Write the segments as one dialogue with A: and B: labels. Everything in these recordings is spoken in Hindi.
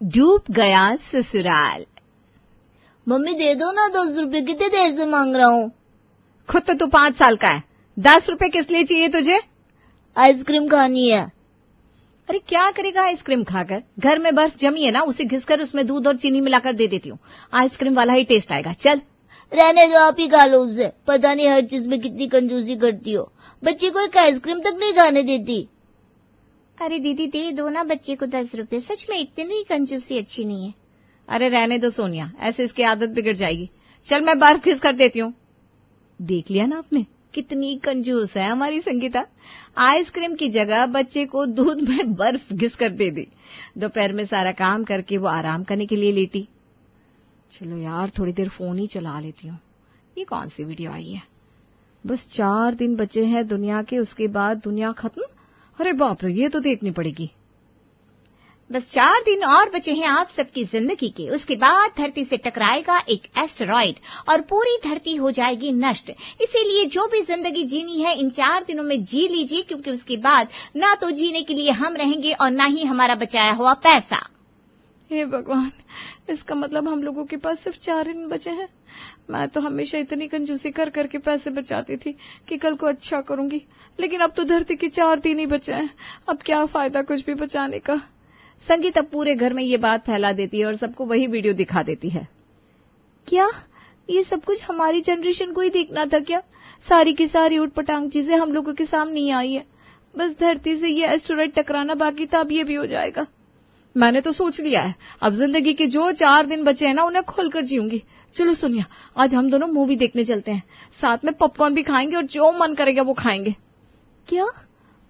A: डूब गया ससुराल।
B: मम्मी दे दो ना 10 रुपए, कितने देर से मांग रहा हूँ।
A: खुद तो तू 5 साल का है, 10 रुपए किस लिए चाहिए तुझे?
B: आइसक्रीम खानी है।
A: अरे क्या करेगा आइसक्रीम खाकर? घर में बर्फ जमी है ना, उसे घिसकर उसमें दूध और चीनी मिलाकर दे देती हूँ, आइसक्रीम वाला ही टेस्ट आएगा। चल
B: रहने दो, आप ही खा लो उससे। पता नहीं हर चीज में कितनी कंजूसी करती हो, बच्चे को एक आइसक्रीम तक नहीं खाने देती।
C: अरे दीदी दे दो ना बच्चे को 10 रुपए, सच में इतनी कंजूसी अच्छी नहीं है।
A: अरे रहने दो सोनिया, ऐसे इसकी आदत बिगड़ जाएगी। चल मैं बर्फ घिस कर देती हूँ। देख लिया ना आपने, कितनी कंजूस है हमारी संगीता। आइसक्रीम की जगह बच्चे को दूध में बर्फ घिस कर दे दी। दोपहर में सारा काम करके वो आराम करने के लिए लेटी। चलो यार थोड़ी देर फोन ही चला लेती हूँ। ये कौन सी वीडियो आई है? बस 4 दिन बचे हैं दुनिया के, उसके बाद दुनिया खत्म। अरे बाप रे, ये तो देखनी पड़ेगी।
C: बस 4 दिन और बचे हैं आप सबकी जिंदगी के, उसके बाद धरती से टकराएगा एक एस्टेरॉइड और पूरी धरती हो जाएगी नष्ट। इसीलिए जो भी जिंदगी जीनी है इन 4 दिनों में जी लीजिए, क्योंकि उसके बाद ना तो जीने के लिए हम रहेंगे और ना ही हमारा बचाया हुआ पैसा।
A: हे भगवान, इसका मतलब हम लोगों के पास सिर्फ 4 दिन बचे हैं। मैं तो हमेशा इतनी कंजूसी कर करके पैसे बचाती थी कि कल को अच्छा करूंगी, लेकिन अब तो धरती के 4 दिन ही बचे हैं। अब क्या फायदा कुछ भी बचाने का। संगीता पूरे घर में ये बात फैला देती है और सबको वही वीडियो दिखा देती है। क्या ये सब कुछ हमारी जनरेशन को ही देखना था क्या? सारी की सारी उठपटांग चीजें हम लोगों के सामने ही आई है। बस धरती से ये एस्टेरॉइड टकराना बाकी था, अब ये भी हो जाएगा। मैंने तो सोच लिया है, अब जिंदगी के जो 4 दिन बचे हैं ना उन्हें खोलकर जीऊंगी। चलो सोनिया, आज हम दोनों मूवी देखने चलते हैं, साथ में पॉपकॉर्न भी खाएंगे और जो मन करेगा वो खाएंगे। क्या?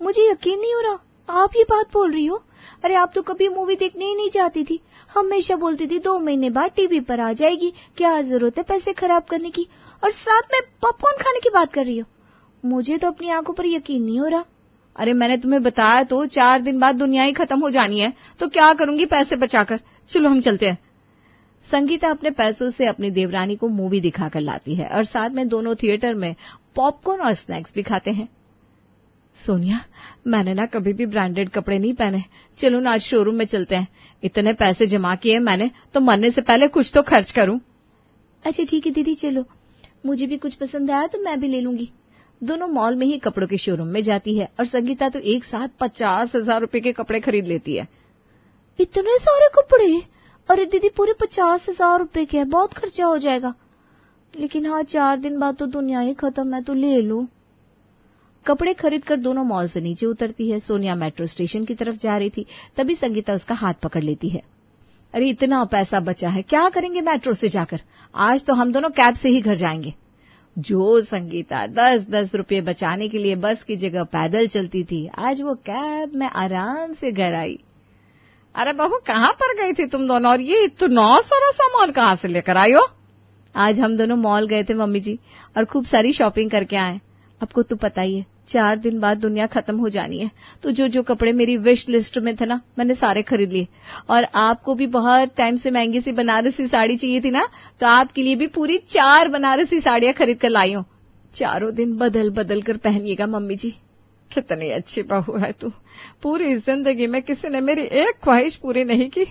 A: मुझे यकीन नहीं हो रहा आप ये बात बोल रही हो। अरे आप तो कभी मूवी देखने ही नहीं जाती थी, हमेशा बोलती थी 2 महीने बाद टीवी पर आ जाएगी, क्या जरूरत है पैसे खराब करने की, और साथ में पॉपकॉर्न खाने की बात कर रही हो। मुझे तो अपनी आंखों पर यकीन नहीं हो रहा। अरे मैंने तुम्हें बताया तो 4 दिन बाद दुनिया ही खत्म हो जानी है, तो क्या करूंगी पैसे बचाकर। चलो हम चलते हैं। संगीता अपने पैसों से अपनी देवरानी को मूवी दिखाकर लाती है और साथ में दोनों थिएटर में पॉपकॉर्न और स्नैक्स भी खाते हैं। सोनिया, मैंने ना कभी भी ब्रांडेड कपड़े नहीं पहने, चलो ना आज शोरूम में चलते हैं। इतने पैसे जमा किए मैंने, तो मरने से पहले कुछ तो खर्च करूं। अच्छा ठीक है दीदी, चलो, मुझे भी कुछ पसंद आया तो मैं भी ले लूंगी। दोनों मॉल में ही कपड़ों के शोरूम में जाती है और संगीता तो एक साथ 50,000 रुपए के कपड़े खरीद लेती है। इतने सारे कपड़े? अरे दीदी पूरे 50,000 रुपए के, बहुत खर्चा हो जाएगा। लेकिन हाँ 4 दिन बाद तो दुनिया ही खत्म है, तो ले लूं। कपड़े खरीदकर दोनों मॉल से नीचे उतरती है। सोनिया मेट्रो स्टेशन की तरफ जा रही थी, तभी संगीता उसका हाथ पकड़ लेती है। अरे इतना पैसा बचा है, क्या करेंगे मेट्रो से जाकर? आज तो हम दोनों कैब से ही घर जाएंगे। जो संगीता 10-10 रुपए बचाने के लिए बस की जगह पैदल चलती थी, आज वो कैब में आराम से घर आई। अरे बहू कहाँ पर गई थी तुम दोनों, और ये इतना सारा सामान कहाँ से लेकर आई हो? आज हम दोनों मॉल गए थे मम्मी जी, और खूब सारी शॉपिंग करके आए। आपको तो पता ही है 4 दिन बाद दुनिया खत्म हो जानी है, तो जो जो कपड़े मेरी विश लिस्ट में थे ना, मैंने सारे खरीद लिए। और आपको भी बहुत टाइम से महंगी सी बनारसी साड़ी चाहिए थी ना, तो आपके लिए भी पूरी 4 बनारसी साड़ियां खरीद कर लाई हूं। 4 दिन बदल बदल कर पहनिएगा मम्मी जी। कितनी अच्छी बहू है तू, पूरी जिंदगी में किसी ने मेरी एक ख्वाहिश पूरी नहीं की,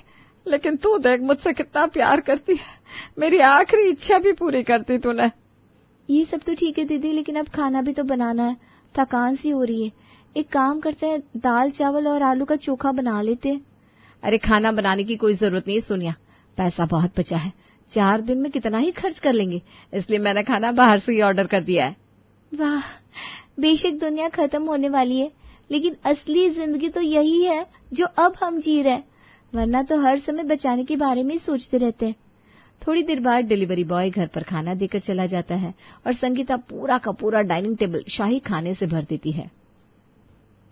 A: लेकिन तू देख मुझसे कितना प्यार करती है, मेरी आखिरी इच्छा भी पूरी करती तूने। ये सब तो ठीक है दीदी, लेकिन अब खाना भी तो बनाना है, थकान सी हो रही है। एक काम करते हैं, दाल चावल और आलू का चोखा बना लेते हैं। अरे खाना बनाने की कोई जरूरत नहीं है सोनिया, पैसा बहुत बचा है, 4 दिन में कितना ही खर्च कर लेंगे, इसलिए मैंने खाना बाहर से ही ऑर्डर कर दिया है। वाह, बेशक दुनिया खत्म होने वाली है, लेकिन असली जिंदगी तो यही है जो अब हम जी रहे हैं, वरना तो हर समय बचाने के बारे में ही सोचते रहते हैं। थोड़ी देर बाद डिलीवरी बॉय घर पर खाना देकर चला जाता है और संगीता पूरा का पूरा डाइनिंग टेबल शाही खाने से भर देती है।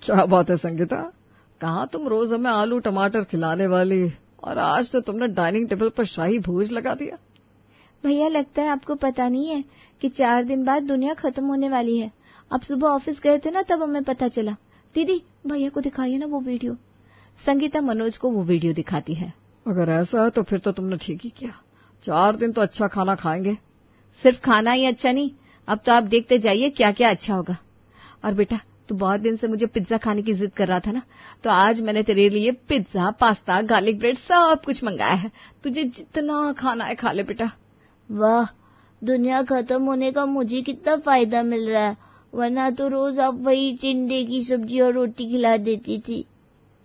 A: क्या बात है संगीता, कहाँ तुम रोज हमें आलू टमाटर खिलाने वाली, और आज तो तुमने डाइनिंग टेबल पर शाही भोज लगा दिया। भैया लगता है आपको पता नहीं है कि 4 दिन बाद दुनिया खत्म होने वाली है। आप सुबह ऑफिस गए थे ना, तब हमें पता चला। दीदी भैया को दिखाइए ना वो वीडियो। संगीता मनोज को वो वीडियो दिखाती है। अगर ऐसा है तो फिर तो तुमने ठीक ही किया, 4 दिन तो अच्छा खाना खाएंगे। सिर्फ खाना ही अच्छा नहीं, अब तो आप देखते जाइए क्या क्या अच्छा होगा। और बेटा तो बहुत दिन से मुझे पिज्जा खाने की जिद कर रहा था ना, तो आज मैंने तेरे लिए पिज्जा, पास्ता, गार्लिक ब्रेड सब कुछ मंगाया है। तुझे जितना खाना है खा ले बेटा।
B: वाह, दुनिया खत्म होने का मुझे कितना फायदा मिल रहा है, वरना तो रोज आप वही टिंडे की सब्जी और रोटी खिला देती थी।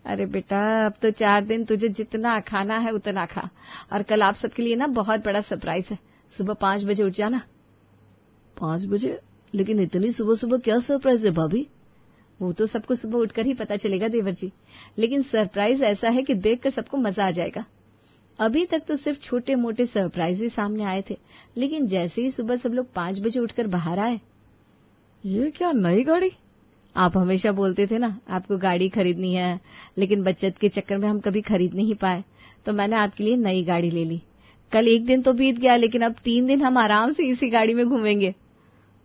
A: अरे बेटा, अब तो 4 दिन तुझे जितना खाना है उतना खा। और कल आप सबके लिए ना बहुत बड़ा सरप्राइज है। सुबह 5 बजे उठ जाना।
D: 5 बजे? लेकिन इतनी सुबह सुबह क्या सरप्राइज है भाभी?
A: वो तो सबको सुबह उठकर ही पता चलेगा देवर जी, लेकिन सरप्राइज ऐसा है कि देखकर सबको मजा आ जाएगा। अभी तक तो सिर्फ छोटे मोटे सरप्राइज ही सामने आए थे, लेकिन जैसे ही सुबह सब लोग 5 बजे उठकर बाहर आए।
D: ये क्या, नई गाड़ी?
A: आप हमेशा बोलते थे ना आपको गाड़ी खरीदनी है, लेकिन बचत के चक्कर में हम कभी खरीद नहीं पाए, तो मैंने आपके लिए नई गाड़ी ले ली। कल 1 दिन तो बीत गया, लेकिन अब 3 दिन हम आराम से इसी गाड़ी में घूमेंगे।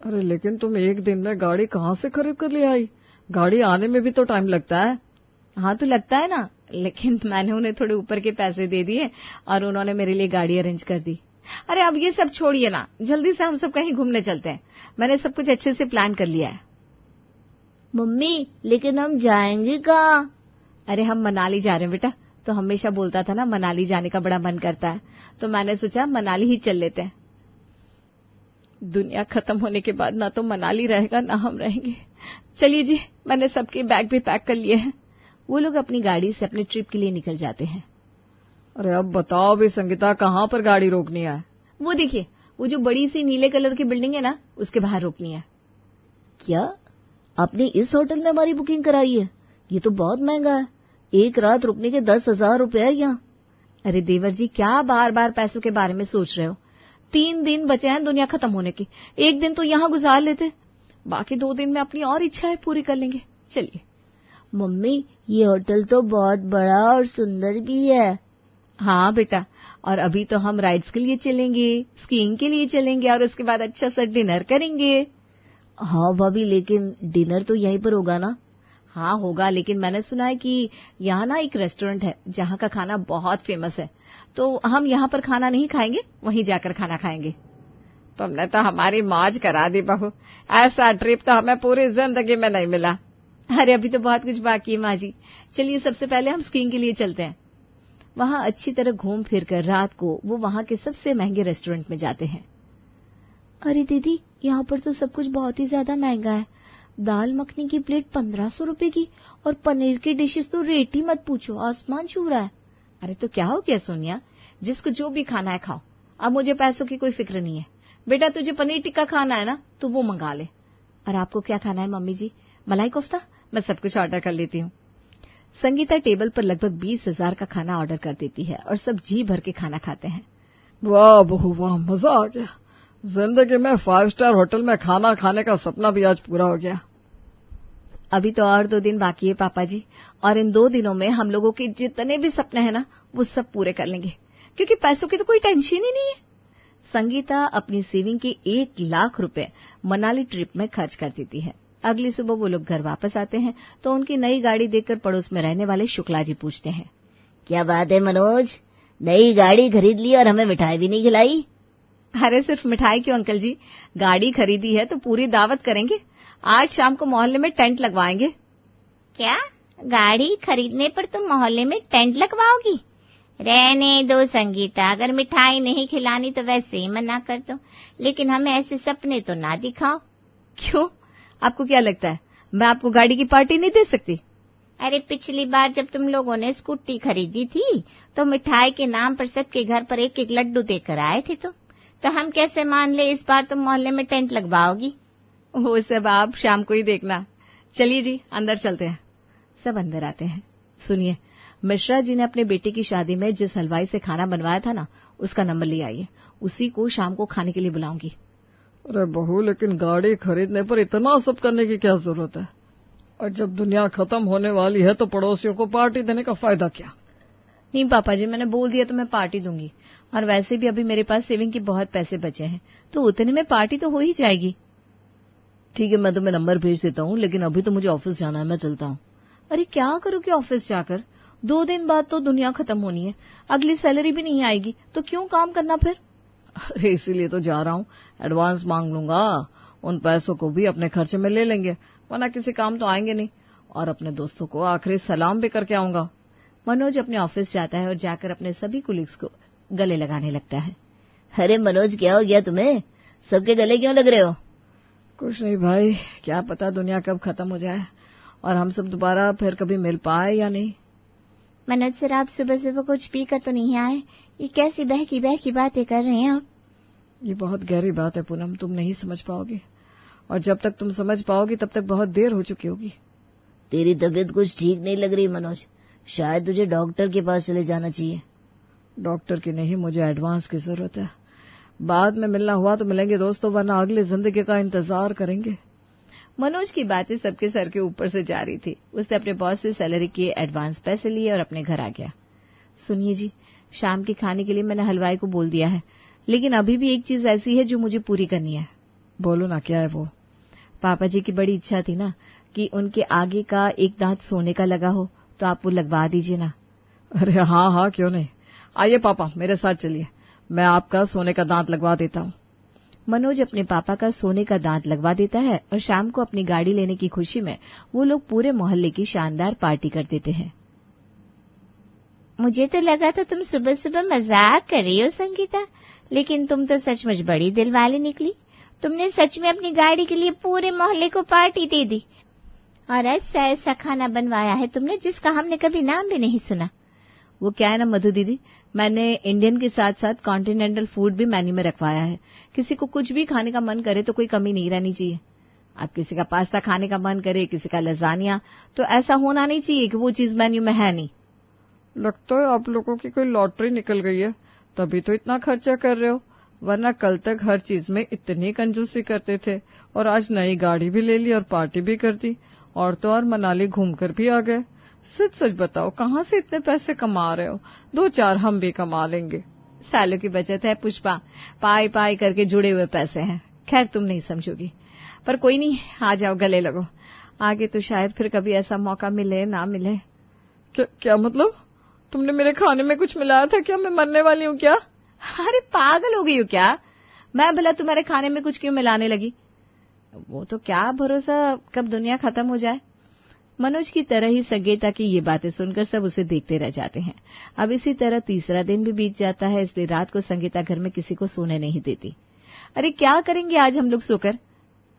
D: अरे लेकिन तुम 1 दिन में गाड़ी कहाँ से खरीद कर ले आई? गाड़ी आने में भी तो टाइम लगता है।
A: हाँ तो लगता है ना, लेकिन मैंने उन्हें थोड़े ऊपर के पैसे दे दिए और उन्होंने मेरे लिए गाड़ी अरेंज कर दी। अरे अब ये सब छोड़िए ना, जल्दी से हम सब कहीं घूमने चलते हैं। मैंने सब कुछ अच्छे से प्लान कर लिया है।
B: मम्मी, लेकिन हम जाएंगे कहाँ?
A: अरे हम मनाली जा रहे हैं बेटा। तो हमेशा बोलता था ना मनाली जाने का बड़ा मन करता है, तो मैंने सोचा मनाली ही चल लेते हैं। दुनिया खत्म होने के बाद ना तो मनाली रहेगा ना हम रहेंगे। चलिए जी, मैंने सबके बैग भी पैक कर लिए हैं। वो लोग अपनी गाड़ी से अपने ट्रिप के लिए निकल जाते हैं।
D: अरे अब बताओ भी संगीता, कहाँ पर गाड़ी रोकनी है?
A: वो देखिए, वो जो बड़ी सी नीले कलर की बिल्डिंग है ना, उसके बाहर रोकनी है।
B: क्या आपने इस होटल में हमारी बुकिंग कराई है? ये तो बहुत महंगा है, 1 रात रुकने के 10,000 रुपए है यहाँ।
A: अरे देवर जी, क्या बार बार पैसों के बारे में सोच रहे हो? 3 दिन बचे हैं दुनिया खत्म होने के। 1 दिन तो यहाँ गुजार लेते, बाकी 2 दिन में अपनी और इच्छाएं पूरी कर लेंगे। चलिए।
B: मम्मी, ये होटल तो बहुत बड़ा और सुंदर भी है।
A: हाँ बेटा, और अभी तो हम राइड्स के लिए चलेंगे, स्कीइंग के लिए चलेंगे और उसके बाद अच्छा सा डिनर करेंगे।
B: हाँ भाभी, लेकिन डिनर तो यहीं पर होगा ना?
A: हाँ होगा, लेकिन मैंने सुना है कि यहाँ ना एक रेस्टोरेंट है जहाँ का खाना बहुत फेमस है, तो हम यहाँ पर खाना नहीं खाएंगे, वहीं जाकर खाना खाएंगे। तुमने तो हमारी मौज करा दी बहू। ऐसा ट्रिप तो हमें पूरी जिंदगी में नहीं मिला। अरे अभी तो बहुत कुछ बाकी है माँ जी। चलिए सबसे पहले हम स्कीइंग के लिए चलते हैं। वहाँ अच्छी तरह घूम फिर कर रात को वो वहाँ के सबसे महंगे रेस्टोरेंट में जाते हैं।
B: अरे दीदी, यहाँ पर तो सब कुछ बहुत ही ज्यादा महंगा है। दाल मखनी की प्लेट 1500 रुपए की, और पनीर की डिशेस तो रेट ही मत पूछो, आसमान छू रहा है।
A: अरे तो क्या हो गया सोनिया, जिसको जो भी खाना है खाओ। अब मुझे पैसों की कोई फिक्र नहीं है। बेटा तुझे पनीर टिक्का खाना है ना, तो वो मंगा ले। और आपको क्या खाना है मम्मी जी? मलाई कोफ्ता? मैं सब कुछ ऑर्डर कर लेती हूँ। संगीता टेबल पर लगभग 20,000 का खाना ऑर्डर कर देती है और सब जी भर के खाना खाते हैं।
D: वाह बहू वाह, मजा आ गया। जिंदगी में 5 स्टार होटल में खाना खाने का सपना भी आज पूरा हो गया।
A: अभी तो और 2 दिन बाकी है पापा जी, और इन 2 दिनों में हम लोगों के जितने भी सपने हैं ना, वो सब पूरे कर लेंगे, क्योंकि पैसों की तो कोई टेंशन ही नहीं है। संगीता अपनी सेविंग के 1 लाख रुपए मनाली ट्रिप में खर्च कर देती है। अगली सुबह वो लोग घर वापस आते हैं तो उनकी नई गाड़ी देखकर पड़ोस में रहने वाले शुक्ला जी पूछते हैं,
B: क्या बात है मनोज, नई गाड़ी खरीद ली और हमें मिठाई भी नहीं खिलाई?
A: अरे सिर्फ मिठाई क्यों अंकल जी, गाड़ी खरीदी है तो पूरी दावत करेंगे। आज शाम को मोहल्ले में टेंट लगवाएंगे।
C: क्या गाड़ी खरीदने पर तुम मोहल्ले में टेंट लगवाओगी? रहने दो संगीता, अगर मिठाई नहीं खिलानी तो वैसे ही मना कर दो, लेकिन हमें ऐसे सपने तो ना दिखाओ।
A: क्यों, आपको क्या लगता है मैं आपको गाड़ी की पार्टी नहीं दे सकती?
C: अरे पिछली बार जब तुम लोगों ने स्कूटी खरीदी थी तो मिठाई के नाम पर सबके घर पर 1-1 लड्डू देकर आए थे, तो हम कैसे मान ले इस बार तुम मोहल्ले में टेंट लगवाओगी?
A: वो सब आप शाम को ही देखना। चलिए जी अंदर चलते हैं। सब अंदर आते हैं। सुनिए, मिश्रा जी ने अपने बेटे की शादी में जिस हलवाई से खाना बनवाया था ना, उसका नंबर ले आइए, उसी को शाम को खाने के लिए बुलाऊंगी।
D: अरे बहू, लेकिन गाड़ी खरीदने पर इतना सब करने की क्या जरूरत है? और जब दुनिया खत्म होने वाली है तो पड़ोसियों को पार्टी देने का फायदा क्या?
A: नहीं पापा जी, मैंने बोल दिया तो मैं पार्टी दूंगी, और वैसे भी अभी मेरे पास सेविंग के बहुत पैसे बचे हैं, तो उतने में पार्टी तो हो ही जाएगी।
D: ठीक है, मैं तुम्हें नंबर भेज देता हूँ, लेकिन अभी तो मुझे ऑफिस जाना है, मैं चलता हूँ।
A: अरे क्या करोगे ऑफिस जाकर? 2 दिन बाद तो दुनिया खत्म होनी है, अगली सैलरी भी नहीं आएगी, तो क्यों काम करना फिर?
D: अरे इसीलिए तो जा रहा हूँ, एडवांस मांग लूंगा, उन पैसों को भी अपने खर्चे में ले लेंगे, वरना किसी काम तो आएंगे नहीं। और अपने दोस्तों को आखिरी सलाम भी करके आऊंगा।
C: मनोज अपने ऑफिस जाता है और जाकर अपने सभी कुलीग्स को गले लगाने लगता है।
B: अरे मनोज, क्या हो गया तुम्हें? सबके गले क्यों लग रहे हो?
D: कुछ नहीं भाई, क्या पता दुनिया कब खत्म हो जाए और हम सब दोबारा फिर कभी मिल पाए या नहीं।
C: मनोज सर, आप सुबह सुबह कुछ पीकर तो नहीं आए? ये कैसी बहकी बहकी बातें कर रहे हैं आप?
D: ये बहुत गहरी बात है पूनम, तुम नहीं समझ पाओगी, और जब तक तुम समझ पाओगी तब तक बहुत देर हो चुकी होगी।
B: तेरी तबीयत कुछ ठीक नहीं लग रही मनोज, शायद तुझे डॉक्टर के पास चले जाना चाहिए।
D: डॉक्टर की नहीं, मुझे एडवांस की जरूरत है। बाद में मिलना हुआ तो मिलेंगे दोस्तों, वरना अगली जिंदगी का इंतजार करेंगे।
C: मनोज की बातें सबके सर के ऊपर से जा रही थी। उसने अपने बॉस से सैलरी के एडवांस पैसे लिए और अपने घर आ गया। सुनिए जी, शाम के खाने के लिए मैंने हलवाई को बोल दिया है, लेकिन अभी भी एक चीज ऐसी है जो मुझे पूरी करनी है।
D: बोलो ना, क्या है वो?
C: पापा जी की बड़ी इच्छा थी ना कि उनके आगे का एक दांत सोने का लगा हो, तो आप वो लगवा दीजिए ना।
D: अरे हाँ हाँ, क्यों नहीं। आइए पापा, मेरे साथ चलिए, मैं आपका सोने का दांत लगवा देता हूँ।
C: मनोज अपने पापा का सोने का दांत लगवा देता है और शाम को अपनी गाड़ी लेने की खुशी में वो लोग पूरे मोहल्ले की शानदार पार्टी कर देते हैं। मुझे तो लगा था तुम सुबह सुबह मजाक कर रही हो संगीता, लेकिन तुम तो सचमुच बड़ी दिल वाली निकली। तुमने सच में अपनी गाड़ी के लिए पूरे मोहल्ले को पार्टी दे दी, और ऐसा ऐसा खाना बनवाया है तुमने जिसका हमने कभी नाम भी नहीं सुना।
D: वो क्या है ना मधु दीदी, मैंने इंडियन के साथ साथ कॉन्टिनेंटल फूड भी मेन्यू में रखवाया है। किसी को कुछ भी खाने का मन करे तो कोई कमी नहीं रहनी चाहिए। अब किसी का पास्ता खाने का मन करे, किसी का लजानिया, तो ऐसा होना नहीं चाहिए कि वो चीज मेन्यू में है नहीं। लगता है आप लोगों की कोई लॉटरी निकल गई है, तभी तो इतना खर्चा कर रहे हो, वरना कल तक हर चीज में इतनी कंजूसी करते थे और आज नई गाड़ी भी ले ली और पार्टी भी कर दी, और तो और मनाली घूमकर भी आ गए। सच सच बताओ, कहाँ से इतने पैसे कमा रहे हो? 2-4 हम भी कमा लेंगे।
C: सालों की बचत है पुष्पा, पाई पाई करके जुड़े हुए पैसे हैं। खैर तुम नहीं समझोगी, पर कोई नहीं, आ जाओ गले लगो। आगे तो शायद फिर कभी ऐसा मौका मिले ना मिले।
D: क्या मतलब? तुमने मेरे खाने में कुछ मिलाया था क्या? मैं मरने वाली हूँ क्या?
C: अरे पागल हो गई हो क्या? मैं भला तुम्हारे खाने में कुछ क्यों मिलाने लगी? वो तो क्या भरोसा कब दुनिया खत्म हो जाए। मनोज की तरह ही संगीता की ये बातें सुनकर सब उसे देखते रह जाते हैं। अब इसी तरह तीसरा दिन भी बीत जाता है, इसलिए रात को संगीता घर में किसी को सोने नहीं देती। अरे क्या करेंगे आज हम लोग सोकर?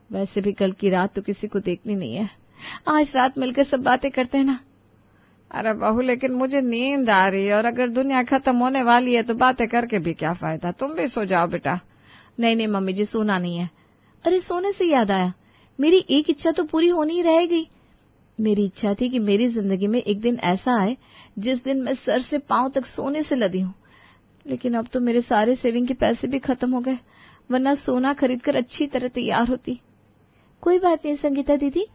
C: वैसे भी कल की रात तो किसी को देखनी नहीं है, आज रात मिलकर सब बातें करते हैं ना।
D: अरे बहू, लेकिन मुझे नींद आ रही है, और अगर दुनिया खत्म होने वाली है तो बातें करके भी क्या फायदा। तुम भी सो जाओ बेटा।
C: नहीं नहीं मम्मी जी, सोना नहीं है। अरे सोने से याद आया, मेरी एक इच्छा तो पूरी होनी ही रह गई। मेरी इच्छा थी कि मेरी जिंदगी में एक दिन ऐसा आए जिस दिन मैं सर से पांव तक सोने से लदी हूँ, लेकिन अब तो मेरे सारे सेविंग के पैसे भी खत्म हो गए, वरना सोना खरीदकर अच्छी तरह तैयार होती। कोई बात नहीं संगीता दीदी,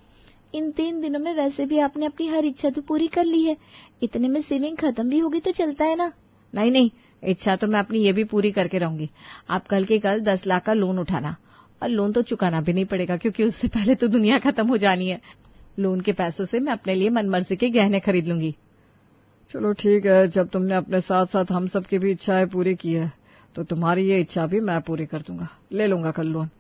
C: इन 3 दिनों में वैसे भी आपने अपनी हर इच्छा तो पूरी कर ली है, इतने में सेविंग खत्म भी होगी तो चलता है ना।
D: नहीं नहीं, इच्छा तो मैं अपनी ये भी पूरी करके रहूंगी। आप कल के कल 10 लाख का लोन उठाना, और लोन तो चुकाना भी नहीं पड़ेगा क्योंकि उससे पहले तो दुनिया खत्म हो जानी है। लोन के पैसों से मैं अपने लिए मनमर्जी के गहने खरीद लूंगी। चलो ठीक है, जब तुमने अपने साथ साथ हम सब की भी इच्छाएं पूरी की है तो तुम्हारी ये इच्छा भी मैं पूरी कर दूंगा, ले लूंगा कल लोन।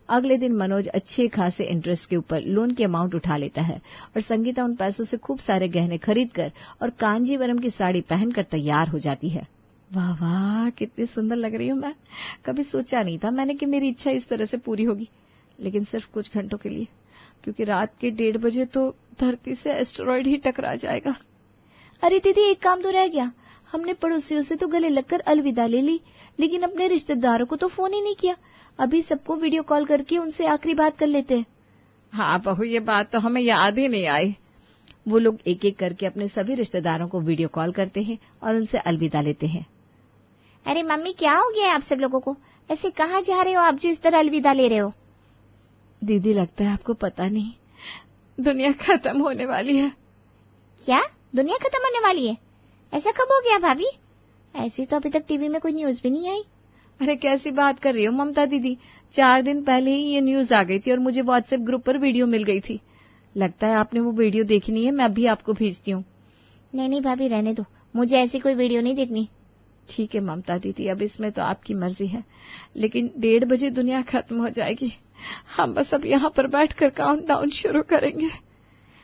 C: अगले दिन मनोज अच्छे खासे इंटरेस्ट के ऊपर लोन की अमाउंट उठा लेता है और संगीता उन पैसों से खूब सारे गहने खरीदकर और कांजीवरम की साड़ी पहनकर तैयार हो जाती है।
D: वाह वाह, कितनी सुंदर लग रही हूँ मैं। कभी सोचा नहीं था मैंने कि मेरी इच्छा इस तरह से पूरी होगी, लेकिन सिर्फ कुछ घंटों के लिए, क्योंकि रात के 1:30 बजे तो धरती से एस्टेरॉइड ही टकरा जाएगा।
B: अरे दीदी, एक काम तो रह गया, हमने पड़ोसियों से तो गले लगकर अलविदा ले ली, लेकिन अपने रिश्तेदारों को तो फोन ही नहीं किया। अभी सबको वीडियो कॉल करके उनसे आखिरी बात कर लेते हैं।
D: हाँ बहू, ये बात तो हमें याद ही नहीं आई।
C: वो लोग एक एक करके अपने सभी रिश्तेदारों को वीडियो कॉल करते हैं और उनसे अलविदा लेते हैं। अरे मम्मी, क्या हो गया आप सब लोगों को? ऐसे कहाँ जा रहे हो आप जो इस तरह अलविदा ले रहे हो?
D: दीदी, लगता है आपको पता नहीं, दुनिया खत्म होने वाली है।
C: क्या दुनिया खत्म होने वाली है? ऐसा कब हो गया भाभी? ऐसी तो अभी तक टीवी में कोई न्यूज भी नहीं आई।
D: अरे कैसी बात कर रही हो ममता दीदी, 4 दिन पहले ही ये न्यूज आ गई थी और मुझे व्हाट्सएप ग्रुप पर वीडियो मिल गई थी। लगता है आपने वो वीडियो देखी नहीं है, मैं अभी आपको भेजती हूँ।
C: नहीं नहीं भाभी, रहने दो, मुझे ऐसी कोई वीडियो नहीं देखनी।
A: ठीक है ममता दीदी, अब इसमें तो आपकी मर्जी है, लेकिन 1:30 बजे दुनिया खत्म हो जाएगी। हम बस अब यहाँ पर बैठकर काउंटडाउन शुरू करेंगे।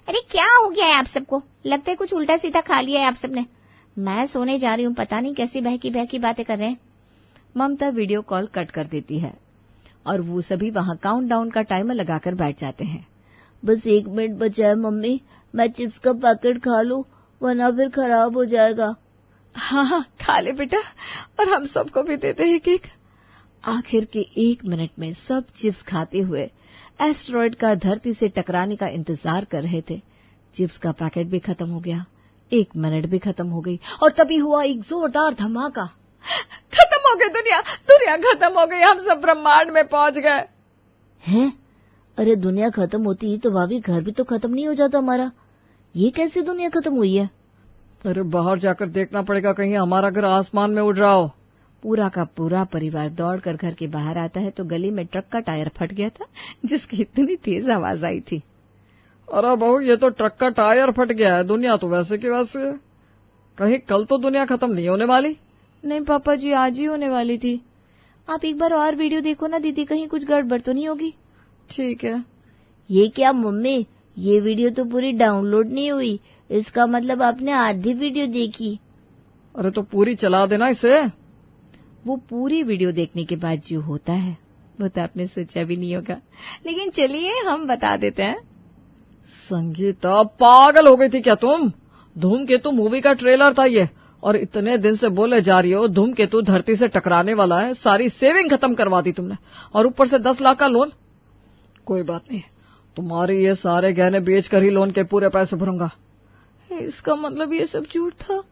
C: अरे क्या हो गया है आप सबको? लगता है कुछ उल्टा सीधा खा लिया है आप सबने। मैं सोने जा रही हूँ, पता नहीं कैसी बहकी बातें कर रहे हैं।
D: ममता वीडियो कॉल कट कर देती है और वो सभी वहां काउंटडाउन का टाइमर लगाकर बैठ जाते हैं।
B: बस 1 मिनट बचा है मम्मी, मैं चिप्स का पैकेट खा लूं वरना फिर खराब हो जाएगा।
A: हाँ, खा ले बेटा, और हम सबको भी देते हैं एक।
D: आखिर के 1 मिनट में सब चिप्स खाते हुए एस्टेरॉयड का धरती से टकराने का इंतजार कर रहे थे। चिप्स का पैकेट भी खत्म हो गया, 1 मिनट भी खत्म हो गई और तभी हुआ एक जोरदार धमाका।
A: खत्म हो गई दुनिया खत्म हो गई, हम सब ब्रह्मांड में पहुंच गए।
B: हैं? अरे दुनिया खत्म होती तो भाभी घर भी तो खत्म नहीं हो जाता हमारा। ये कैसे दुनिया खत्म हुई है?
E: अरे बाहर जाकर देखना पड़ेगा, कहीं हमारा घर आसमान में उड़ रहा हो।
D: पूरा का पूरा परिवार दौड़कर घर के बाहर आता है तो गली में ट्रक का टायर फट गया था, जिसकी इतनी तेज आवाज आई थी।
E: अरे बहू, ये तो ट्रक का टायर फट गया है, दुनिया तो वैसे की वैसे है। कहीं कल तो दुनिया खत्म नहीं होने वाली?
A: नहीं पापा जी, आज ही होने वाली थी।
B: आप एक बार और वीडियो देखो ना दीदी, कहीं कुछ गड़बड़ तो नहीं होगी।
A: ठीक है।
B: ये क्या मम्मी, ये वीडियो तो पूरी डाउनलोड नहीं हुई, इसका मतलब आपने आधी वीडियो देखी।
E: अरे तो पूरी चला देना इसे।
D: वो पूरी वीडियो देखने के बाद जो होता है वो तो आपने सोचा भी नहीं होगा, लेकिन चलिए हम बता देते हैं।
E: संगीता, पागल हो गई थी क्या तुम? धूमकेतु मूवी का ट्रेलर था ये, और इतने दिन से बोले जा रही हो धूमकेतु धरती से टकराने वाला है। सारी सेविंग खत्म करवा दी तुमने, और ऊपर से 10 लाख का लोन। कोई बात नहीं, तुम्हारे ये सारे गहने बेचकर ही लोन के पूरे पैसे भरूंगा।
A: इसका मतलब ये सब झूठ था,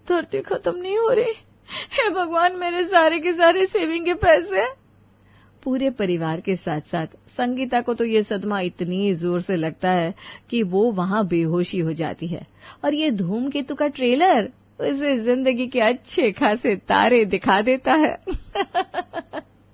A: धरती खत्म नहीं हो रही। हे भगवान, मेरे सारे के सारे सेविंग के पैसे।
D: पूरे परिवार के साथ साथ संगीता को तो ये सदमा इतनी जोर से लगता है कि वो वहां बेहोशी हो जाती है, और ये धूमकेतु का ट्रेलर उसे जिंदगी के अच्छे खासे तारे दिखा देता है।